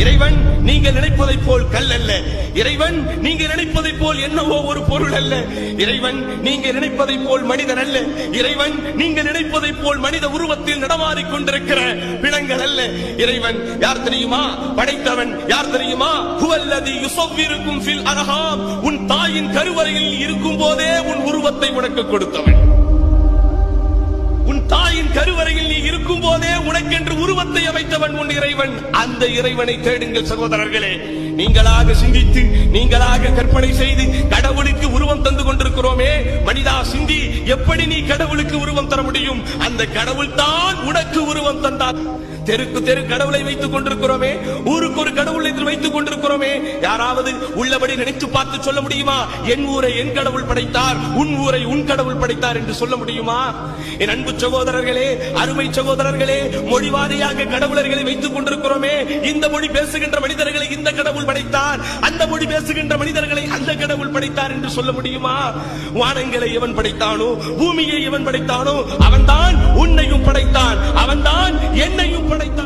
இறைவன் நீங்கள் நினைப்பதை போல் கல் அல்ல. இறைவன் நீங்கள் நினைப்பதை போல் என்னவோ ஒரு பொருள் அல்ல. இறைவன் நீங்கள் நினைப்பதை போல் மனிதன் அல்ல. இறைவன் நீங்கள் நினைப்பதை போல் மனித உருவத்தில் நடமாடிக் கொண்டிருக்கிற பிணங்கள் அல்ல. இறைவன் யார் தெரியுமா? படைத்தவன் யார் தெரியுமா? ஹுவல்லதி யுஸவ்விருக்கும் ஃபில் அர்ஹாம். உன் தாயின் கருவறையில் இருக்கும் போதே உன் உருவத்தை உனக்கு கொடுத்தவன். உன் தாயின் கருவறையில் நீ இருக்கும் போதே உனக்கென்று உருவத்தை அமைத்தவன் உன் இறைவன். அந்த இறைவனை தேடுங்கள் சகோதரர்களே. நீங்களாக சிந்தித்து நீங்களாக கற்பனை செய்து கடவுளுக்கு உருவம் தந்து கொண்டிருக்கிறோமே. மனிதா சிந்தி, எப்படி நீ கடவுளுக்கு உருவம் தர முடியும்? அந்த கடவுள் தான் உனக்கு உருவம் தந்தார். தெருக்கு தெரு கடவுளை வைத்துக் கொண்டிருக்கிறோமே, ஊருக்கு ஒரு கடவுளை வைத்துக் கொண்டிருக்கிறோமே. யாராவது உள்ளபடி நினைத்து பார்த்து சொல்ல முடியுமா? என் ஊரை என் கடவுள் படைத்தார், உன் ஊரை உன் கடவுள் படைத்தார் என்று சொல்ல முடியுமா? என் அன்பு சகோதரர்களே, அருமை சகோதரர்களே, மொழிவாரியாக கடவுளர்களை வைத்துக் கொண்டிருக்கிறோமே. இந்த மொழி பேசுகின்ற மனிதர்களை இந்த கடவுள் படைத்தார், அந்த மொழி பேசுகின்ற மனிதர்களை அந்த கடவுள் படைத்தார் என்று சொல்ல முடியுமா? வானங்களை எவன் படைத்தானோ, பூமியை எவன் படைத்தானோ, அவன்தான் உன்னையும் படைத்தான், அவன்தான் என்னையும் படைத்தான்.